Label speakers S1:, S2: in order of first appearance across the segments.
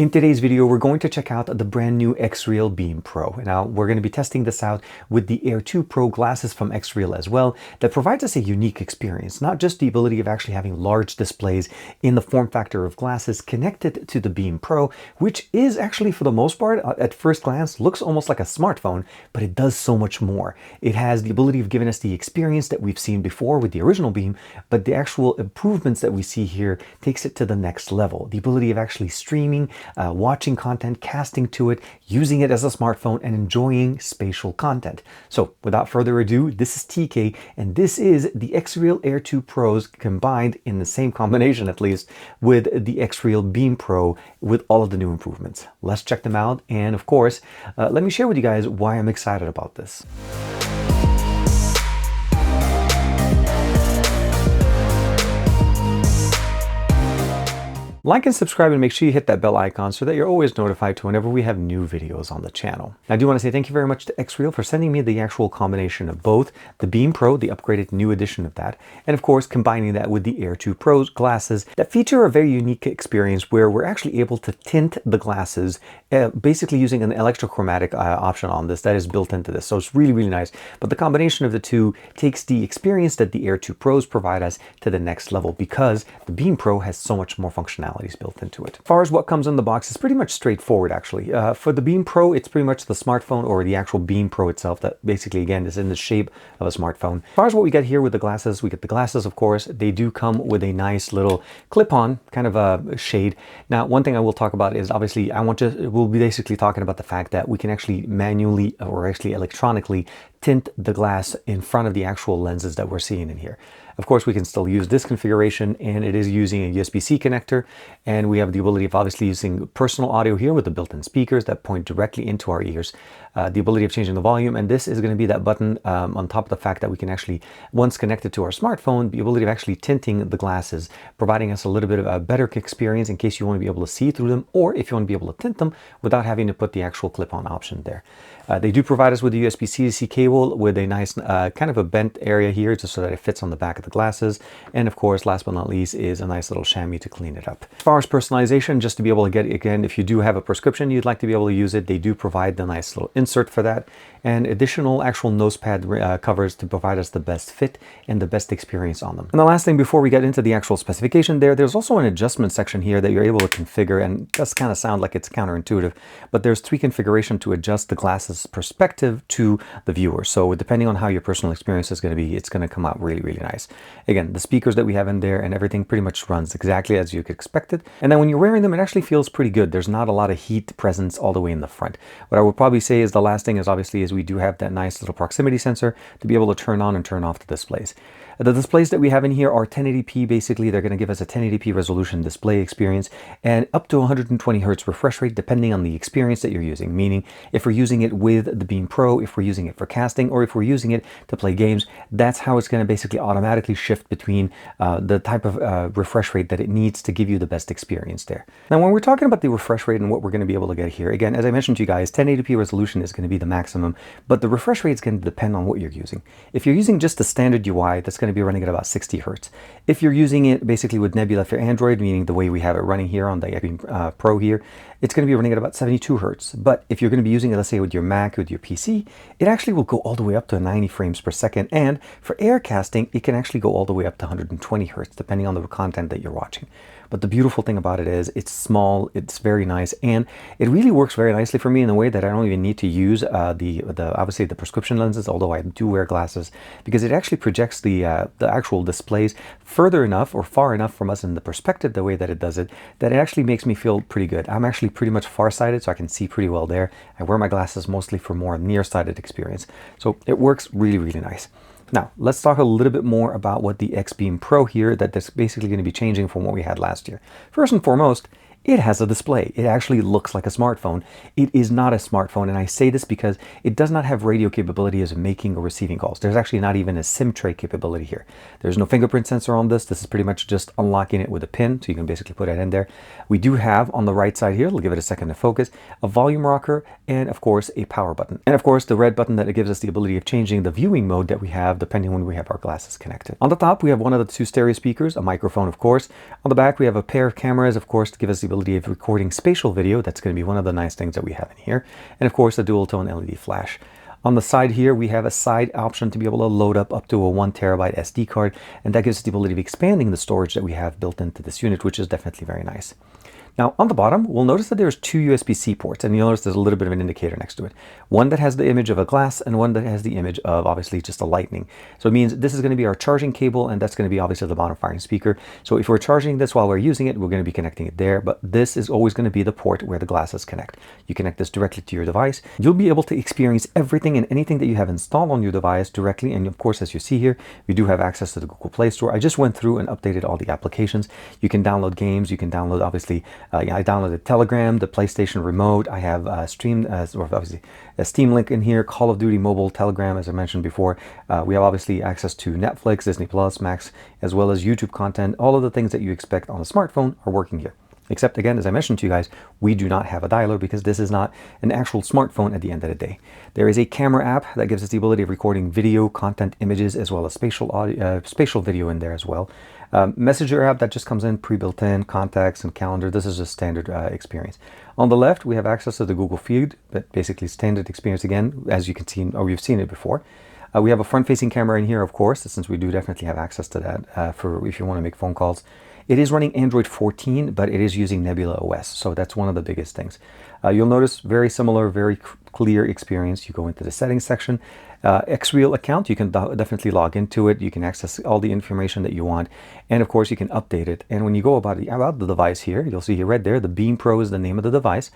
S1: In today's video, we're going to check out the brand new Xreal Beam Pro. Now, we're going to be testing this out with the Air 2 Pro glasses from Xreal as well. That provides us a unique experience, not just the ability of actually having large displays in the form factor of glasses connected to the Beam Pro, which is actually, for the most part, at first glance, looks almost like a smartphone, but it does so much more. It has the ability of giving us the experience that we've seen before with the original Beam, but the actual improvements that we see here takes it to the next level. The ability of actually streaming, watching content, casting to it, using it as a smartphone, and enjoying spatial content. So without further ado, this is TK, and this is the Xreal Air 2 Pros combined in the same combination, at least, with the Xreal Beam Pro with all of the new improvements. Let's check them out, and of course, let me share with you guys why I'm excited about this. Like and subscribe and make sure you hit that bell icon so that you're always notified to whenever we have new videos on the channel. I do want to say thank you very much to Xreal for sending me the actual combination of both the Beam Pro, the upgraded new edition of that, and of course combining that with the Air 2 Pro glasses that feature a very unique experience where we're actually able to tint the glasses basically using an electrochromatic option on this that is built into this. So it's really, really nice. But the combination of the two takes the experience that the Air 2 Pros provide us to the next level because the Beam Pro has so much more functionality built into it. As far as what comes in the box, it's pretty much straightforward actually. For the Beam Pro, it's pretty much the smartphone or the actual Beam Pro itself that basically again is in the shape of a smartphone. As far as what we get here with the glasses, we get the glasses, of course. They do come with a nice little clip-on kind of a shade. Now, one thing I will talk about is obviously we'll be basically talking about the fact that we can actually manually or actually electronically tint the glass in front of the actual lenses that we're seeing in here. Of course, we can still use this configuration, and it is using a USB-C connector, and we have the ability of obviously using personal audio here with the built-in speakers that point directly into our ears, the ability of changing the volume, and this is going to be that button on top of the fact that we can actually, once connected to our smartphone, the ability of actually tinting the glasses, providing us a little bit of a better experience in case you want to be able to see through them, or if you want to be able to tint them without having to put the actual clip-on option there. They do provide us with a USB-C to C cable with a nice kind of a bent area here just so that it fits on the back of the glasses. And of course, last but not least, is a nice little chamois to clean it up. As far as personalization, just to be able to get it, again, if you do have a prescription, you'd like to be able to use it, they do provide the nice little insert for that and additional actual nose pad covers to provide us the best fit and the best experience on them. And the last thing before we get into the actual specification there's also an adjustment section here that you're able to configure, and it does kind of sound like it's counterintuitive, but there's 3 configuration to adjust the glasses perspective to the viewer. So depending on how your personal experience is going to be, it's going to come out really, really nice. Again, the speakers that we have in there and everything pretty much runs exactly as you could expect it. And then when you're wearing them, it actually feels pretty good. There's not a lot of heat presence all the way in the front. What I would probably say is the last thing is obviously is we do have that nice little proximity sensor to be able to turn on and turn off the displays. The displays that we have in here are 1080p. Basically, they're going to give us a 1080p resolution display experience and up to 120 hertz refresh rate depending on the experience that you're using. Meaning, if we're using it with the Beam Pro, if we're using it for casting, or if we're using it to play games, that's how it's going to basically automatically shift between the type of refresh rate that it needs to give you the best experience there. Now, when we're talking about the refresh rate and what we're going to be able to get here, again, as I mentioned to you guys, 1080p resolution is going to be the maximum, but the refresh rate is going to depend on what you're using. If you're using just the standard UI, that's going to be running at about 60 hertz. If you're using it basically with Nebula for Android, meaning the way we have it running here on the Beam Pro here, it's going to be running at about 72 hertz. But if you're going to be using it, let's say with your Mac, with your PC, it actually will go all the way up to 90 frames per second. And for air casting, it can actually go all the way up to 120 hertz, depending on the content that you're watching. But the beautiful thing about it is it's small, it's very nice, and it really works very nicely for me in a way that I don't even need to use obviously the prescription lenses, although I do wear glasses, because it actually projects the actual displays further enough or far enough from us in the perspective, the way that it does it, that it actually makes me feel pretty good. I'm actually pretty much farsighted, so I can see pretty well there. I wear my glasses mostly for more nearsighted experience. So it works really, really nice. Now, let's talk a little bit more about what the X Beam Pro here, that's basically going to be changing from what we had last year. First and foremost, it has a display. It actually looks like a smartphone. It is not a smartphone, and I say this because it does not have radio capability as making or receiving calls. There's actually not even a SIM tray capability here. There's no fingerprint sensor on this. This is pretty much just unlocking it with a pin, so you can basically put it in there. We do have on the right side here, we'll give it a second to focus, a volume rocker, and of course a power button. And of course the red button that it gives us the ability of changing the viewing mode that we have depending when we have our glasses connected. On the top, we have one of the 2 stereo speakers, a microphone of course. On the back, we have a pair of cameras, of course, to give us the ability of recording spatial video. That's going to be one of the nice things that we have in here. And of course, a dual tone LED flash. On the side here, we have a side option to be able to load up to a 1 terabyte SD card, and that gives us the ability of expanding the storage that we have built into this unit, which is definitely very nice. Now on the bottom, we'll notice that there's 2 USB-C ports, and you'll notice there's a little bit of an indicator next to it. One that has the image of a glass and one that has the image of obviously just a lightning. So it means this is going to be our charging cable, and that's going to be obviously the bottom firing speaker. So if we're charging this while we're using it, we're going to be connecting it there, but this is always going to be the port where the glasses connect. You connect this directly to your device. You'll be able to experience everything and anything that you have installed on your device directly, and of course, as you see here, we do have access to the Google Play Store. I just went through and updated all the applications. You can download games, you can download obviously, I downloaded Telegram, the PlayStation Remote. I have obviously a Steam Link in here, Call of Duty Mobile, Telegram, as I mentioned before. We have obviously access to Netflix, Disney Plus, Max, as well as YouTube content. All of the things that you expect on a smartphone are working here. Except again, as I mentioned to you guys, we do not have a dialer because this is not an actual smartphone at the end of the day. There is a camera app that gives us the ability of recording video, content, images, as well as spatial audio, spatial video in there as well. Messenger app that just comes in pre-built in, contacts and calendar. This is a standard experience. On the left, we have access to the Google Feed, but basically standard experience again, as you can see, or you've seen it before. We have a front-facing camera in here, of course, since we do definitely have access to that for if you want to make phone calls. It is running Android 14, but it is using Nebula OS, so that's one of the biggest things. You'll notice very similar, very clear experience. You go into the settings section. Xreal account, you can definitely log into it. You can access all the information that you want, and of course you can update it. And when you go about the device here, you'll see here right there, the Beam Pro is the name of the device.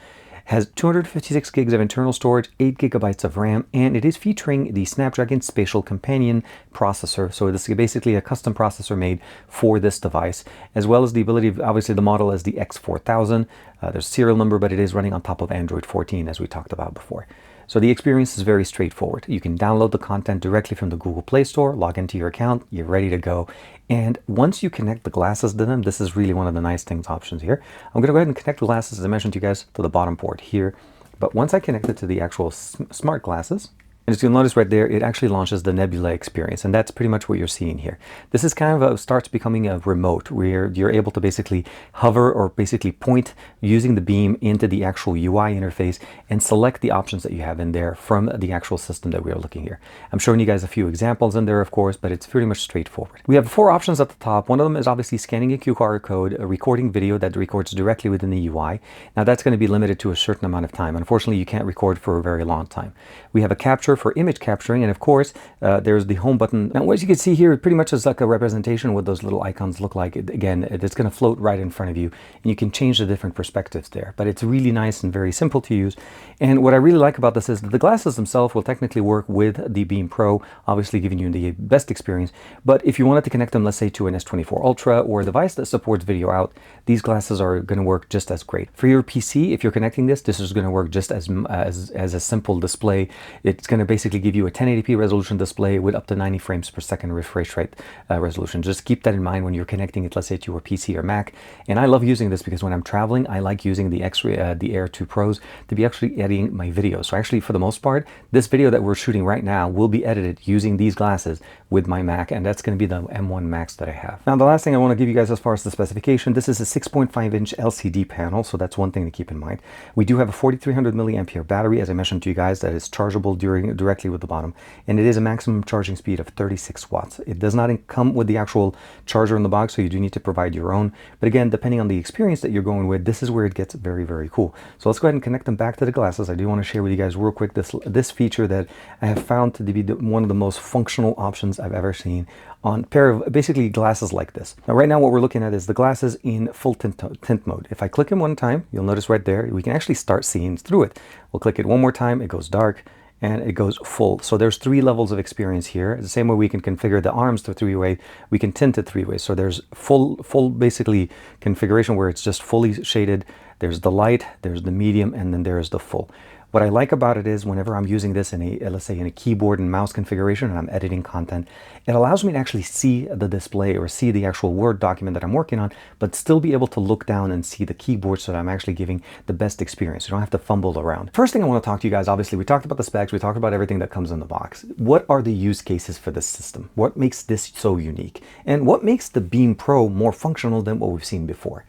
S1: Has 256 gigs of internal storage, 8 gigabytes of RAM, and it is featuring the Snapdragon Spacial Companion processor. So this is basically a custom processor made for this device, as well as the ability of, obviously the model is the X4000. There's serial number, but it is running on top of Android 14, as we talked about before. So the experience is very straightforward. You can download the content directly from the Google Play Store, log into your account, you're ready to go. And once you connect the glasses to them, this is really one of the nice things options here. I'm going to go ahead and connect the glasses, as I mentioned to you guys, to the bottom port here. But once I connect it to the actual smart glasses, and as you'll notice right there, it actually launches the Nebula experience, and that's pretty much what you're seeing here. This is kind of starts becoming a remote where you're able to basically hover or basically point using the beam into the actual UI interface and select the options that you have in there from the actual system that we are looking here. I'm showing you guys a few examples in there, of course, but it's pretty much straightforward. We have 4 options at the top. One of them is obviously scanning a QR code, recording video that records directly within the UI. Now that's going to be limited to a certain amount of time. Unfortunately, you can't record for a very long time. We have a capture for image capturing, and of course there's the home button. Now as you can see here, it pretty much is like a representation of what those little icons look like. Again, it's going to float right in front of you, and you can change the different perspectives there, but it's really nice and very simple to use. And what I really like about this is that the glasses themselves will technically work with the Beam Pro, obviously giving you the best experience. But if you wanted to connect them, let's say to an S24 Ultra or a device that supports video out, these glasses are going to work just as great. For your PC, if you're connecting this is going to work just as a simple display. It's going to basically give you a 1080p resolution display with up to 90 frames per second refresh rate resolution. Just keep that in mind when you're connecting it, let's say to your PC or Mac. And I love using this because when I'm traveling, I like using the the Air 2 Pros to be actually editing my videos. So actually, for the most part, this video that we're shooting right now will be edited using these glasses with my Mac, and that's going to be the M1 Max that I have. Now, the last thing I want to give you guys as far as the specification, this is a 6.5-inch LCD panel, so that's one thing to keep in mind. We do have a 4300 milliampere battery, as I mentioned to you guys, that is chargeable directly with the bottom, and it is a maximum charging speed of 36 watts. It does not come with the actual charger in the box, so you do need to provide your own. But again, depending on the experience that you're going with, this is where it gets very, very cool. So let's go ahead and connect them back to the glasses. I do want to share with you guys real quick this feature that I have found to be one of the most functional options I've ever seen on a pair of basically glasses like this. Now right now what we're looking at is the glasses in full tint mode. If I click it one time, you'll notice right there, we can actually start seeing through it. We'll click it one more time, it goes dark, and it goes full. So there's 3 levels of experience here. The same way we can configure the arms to 3-way, we can tint it 3 ways. So there's full basically configuration where it's just fully shaded. There's the light, there's the medium, and then there's the full. What I like about it is whenever I'm using this in a, let's say in a keyboard and mouse configuration and I'm editing content, it allows me to actually see the display or see the actual Word document that I'm working on, but still be able to look down and see the keyboard so that I'm actually giving the best experience. You don't have to fumble around. First thing I want to talk to you guys, obviously we talked about the specs, we talked about everything that comes in the box. What are the use cases for this system? What makes this so unique? And what makes the Beam Pro more functional than what we've seen before?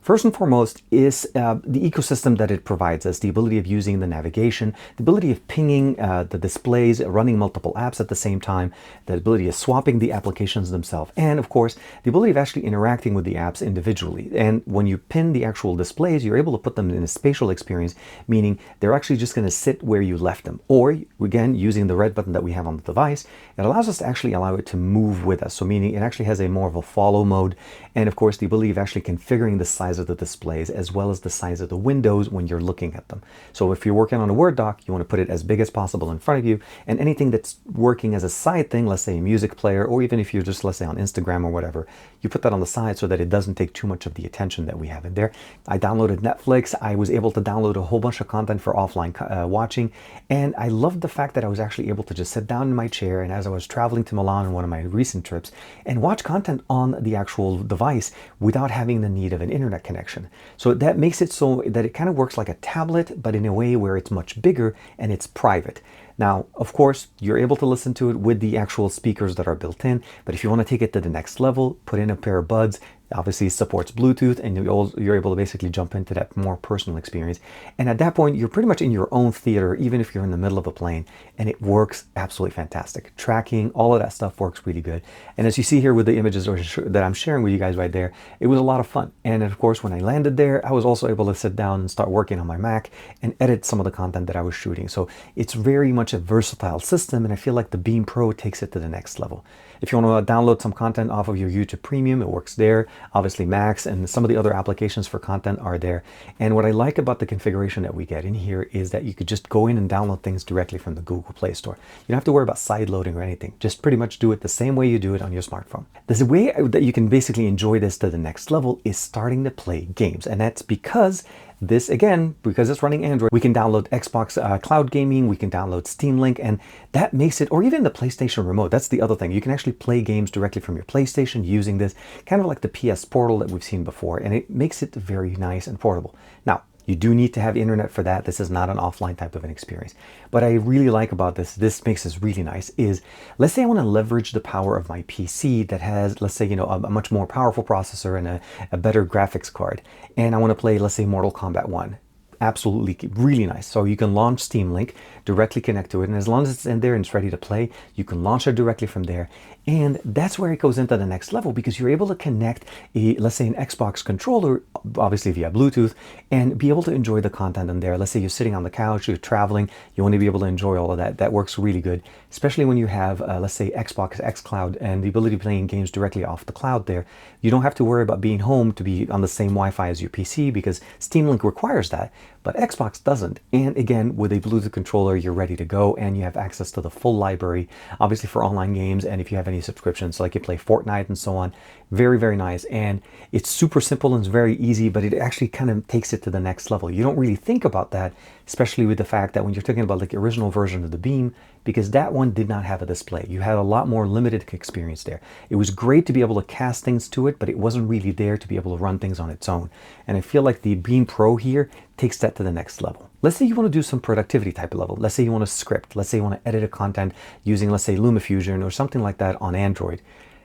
S1: First and foremost is the ecosystem that it provides us, the ability of using the navigation, the ability of pinging the displays, running multiple apps at the same time, the ability of swapping the applications themselves, and of course, the ability of actually interacting with the apps individually. And when you pin the actual displays, you're able to put them in a spatial experience, meaning they're actually just going to sit where you left them. Or again, using the red button that we have on the device, it allows us to actually allow it to move with us. So meaning it actually has a more of a follow mode, and of course the ability of actually configuring the size of the displays as well as the size of the windows when you're looking at them. So if you're working on a Word doc, you want to put it as big as possible in front of you, and anything that's working as a side thing, let's say a music player, or even if you're just, let's say, on Instagram or whatever, you put that on the side so that it doesn't take too much of the attention that we have in there. I downloaded Netflix. I was able to download a whole bunch of content for offline watching, and I loved the fact that I was actually able to just sit down in my chair, and as I was traveling to Milan on one of my recent trips, and watch content on the actual device without having the need of an internet connection. So that makes it so that it kind of works like a tablet, but in a way where it's much bigger and it's private. Now, of course, you're able to listen to it with the actual speakers that are built in, but if you want to take it to the next level, put in a pair of buds. Obviously it supports Bluetooth, and you're able to basically jump into that more personal experience. And at that point, you're pretty much in your own theater, even if you're in the middle of a plane, and it works absolutely fantastic. Tracking, all of that stuff works really good. And as you see here with the images that I'm sharing with you guys right there, it was a lot of fun. And of course, when I landed there, I was also able to sit down and start working on my Mac and edit some of the content that I was shooting. So it's very much a versatile system, and I feel like the Beam Pro takes it to the next level. If you want to download some content off of your YouTube Premium, it works there. Obviously Max and some of the other applications for content are there. And what I like about the configuration that we get in here is that you could just go in and download things directly from the Google Play Store. You don't have to worry about side loading or anything. Just pretty much do it the same way you do it on your smartphone. The way that you can basically enjoy this to the next level is starting to play games. And that's because this, again, because it's running Android, we can download Xbox Cloud Gaming, we can download Steam Link, and that makes it, or even the PlayStation Remote. That's the other thing. You can actually play games directly from your PlayStation using this, kind of like the PS Portal that we've seen before, and it makes it very nice and portable. Now, you do need to have internet for that. This is not an offline type of an experience. But I really like about this makes this really nice, is let's say I want to leverage the power of my PC that has, let's say, a much more powerful processor and a better graphics card. And I want to play, let's say, Mortal Kombat 1. Absolutely really nice. So you can launch Steam Link, directly connect to it, and as long as it's in there and it's ready to play, you can launch it directly from there. And that's where it goes into the next level, because you're able to connect let's say an Xbox controller, obviously via Bluetooth, and be able to enjoy the content in there. Let's say you're sitting on the couch, you're traveling, you want to be able to enjoy all of that. That works really good, especially when you have, let's say, Xbox Xcloud and the ability of playing games directly off the cloud there. You don't have to worry about being home to be on the same Wi-Fi as your PC, because Steam Link requires that, but Xbox doesn't. And again, with a Bluetooth controller, you're ready to go, and you have access to the full library, obviously for online games, and if you have any subscriptions, like you play Fortnite and so on. Very, very nice. And it's super simple and it's very easy, but it actually kind of takes it to the next level. You don't really think about that, especially with the fact that when you're talking about like the original version of the Beam, because that one did not have a display. You had a lot more limited experience there. It was great to be able to cast things to it, but it wasn't really there to be able to run things on its own. And I feel like the Beam Pro here takes that to the next level. Let's say you want to do some productivity type of level. Let's say you want to script. Let's say you want to edit a content using, let's say, LumaFusion or something like that on Android.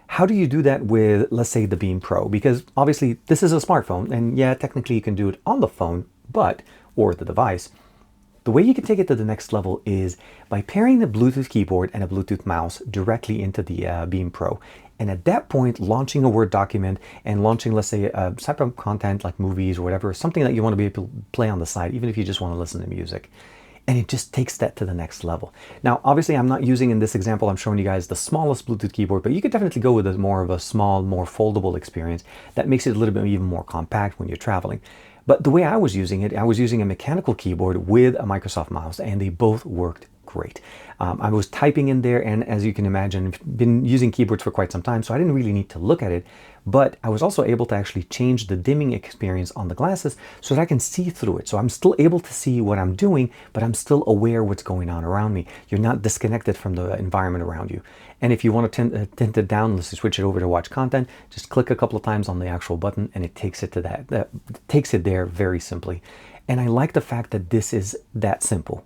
S1: How do you do that with, let's say, the Beam Pro? Because obviously this is a smartphone, and yeah, technically you can do it on the phone, or the device. The way you can take it to the next level is by pairing the Bluetooth keyboard and a Bluetooth mouse directly into the Beam Pro. And at that point, launching a Word document and launching, let's say, a type of content like movies or whatever, something that you want to be able to play on the side, even if you just want to listen to music. And it just takes that to the next level. Now, obviously, I'm not using in this example, I'm showing you guys the smallest Bluetooth keyboard, but you could definitely go with more of a small, more foldable experience. That makes it a little bit even more compact when you're traveling. But the way I was using it, I was using a mechanical keyboard with a Microsoft mouse, and they both worked great. I was typing in there, and as you can imagine, I've been using keyboards for quite some time, so I didn't really need to look at it, but I was also able to actually change the dimming experience on the glasses so that I can see through it. So I'm still able to see what I'm doing, but I'm still aware what's going on around me. You're not disconnected from the environment around you. And if you want to tint it down, let's switch it over to watch content, just click a couple of times on the actual button and it takes it to takes it there very simply. And I like the fact that this is that simple.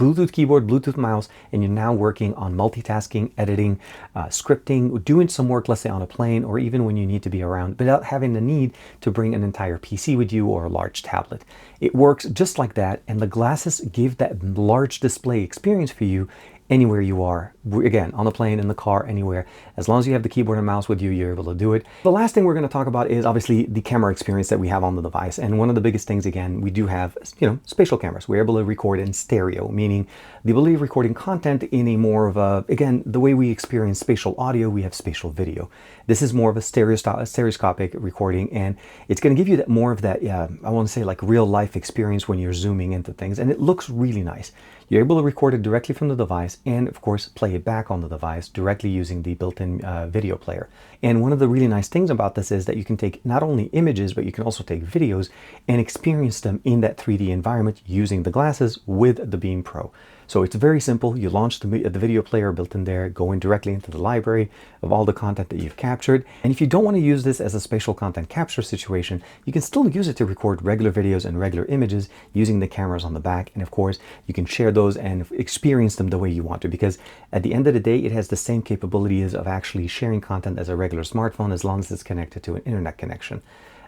S1: Bluetooth keyboard, Bluetooth mouse, and you're now working on multitasking, editing, scripting, doing some work, let's say on a plane, or even when you need to be around without having the need to bring an entire PC with you or a large tablet. It works just like that, and the glasses give that large display experience for you anywhere you are. Again, on the plane, in the car, anywhere. As long as you have the keyboard and mouse with you, you're able to do it. The last thing we're going to talk about is obviously the camera experience that we have on the device. And one of the biggest things, again, we do have, spatial cameras. We're able to record in stereo, meaning the ability of recording content in a more of a, again, the way we experience spatial audio, we have spatial video. This is more of a stereoscopic recording, and it's going to give you that more of that, I want to say like real life experience when you're zooming into things, and it looks really nice. You're able to record it directly from the device and, of course, play it back on the device directly using the built-in video player. And one of the really nice things about this is that you can take not only images, but you can also take videos and experience them in that 3D environment using the glasses with the Beam Pro. So it's very simple. You launch the video player built in there, going directly into the library of all the content that you've captured. And if you don't want to use this as a spatial content capture situation, you can still use it to record regular videos and regular images using the cameras on the back. And of course, you can share those and experience them the way you want to, because at the end of the day, it has the same capabilities of actually sharing content as a regular smartphone as long as it's connected to an internet connection.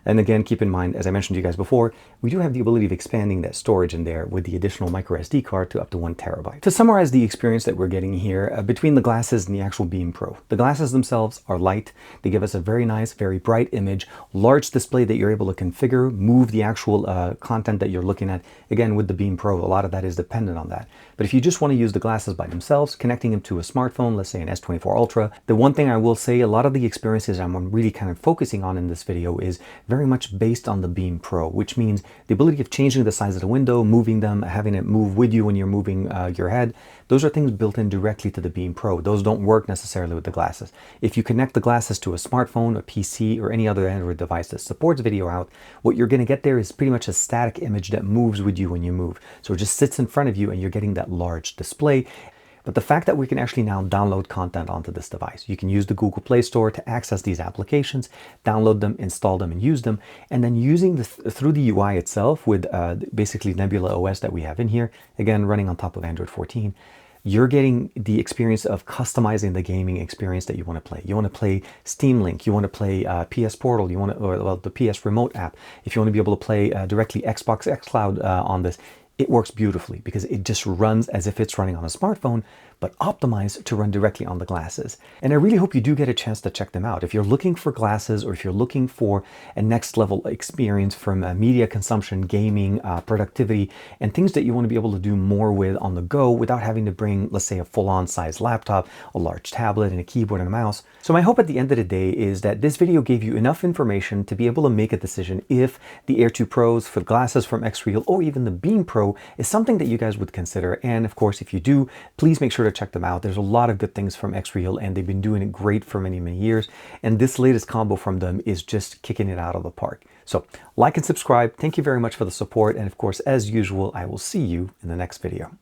S1: And again, keep in mind, as I mentioned to you guys before, we do have the ability of expanding that storage in there with the additional micro SD card to up to 1 terabyte. To summarize the experience that we're getting here between the glasses and the actual Beam Pro, the glasses themselves are light. They give us a very nice, very bright image, large display that you're able to configure, move the actual content that you're looking at. Again, with the Beam Pro, a lot of that is dependent on that. But if you just want to use the glasses by themselves, connecting them to a smartphone, let's say an S24 Ultra, the one thing I will say, a lot of the experiences I'm really kind of focusing on in this video is very much based on the Beam Pro, which means the ability of changing the size of the window, moving them, having it move with you when you're moving your head. Those are things built in directly to the Beam Pro. Those don't work necessarily with the glasses. If you connect the glasses to a smartphone, a PC, or any other Android device that supports video out, what you're going to get there is pretty much a static image that moves with you when you move. So it just sits in front of you and you're getting that large display. But the fact that we can actually now download content onto this device, you can use the Google Play Store to access these applications, download them, install them, and use them. And then using this through the UI itself with basically Nebula OS that we have in here, again, running on top of Android 14, you're getting the experience of customizing the gaming experience that you want to play. You want to play Steam Link, you want to play PS Portal, you want to, or well, the PS Remote app. If you want to be able to play directly Xbox Xcloud on this, it works beautifully because it just runs as if it's running on a smartphone, but optimized to run directly on the glasses. And I really hope you do get a chance to check them out. If you're looking for glasses, or if you're looking for a next level experience from media consumption, gaming, productivity, and things that you want to be able to do more with on the go without having to bring, let's say, a full-on size laptop, a large tablet, and a keyboard and a mouse. So my hope at the end of the day is that this video gave you enough information to be able to make a decision if the Air 2 Pros for glasses from Xreal or even the Beam Pro is something that you guys would consider. And of course, if you do, please make sure to check them out. There's a lot of good things from Xreal, and they've been doing it great for many, many years. And this latest combo from them is just kicking it out of the park. So like and subscribe. Thank you very much for the support. And of course, as usual, I will see you in the next video.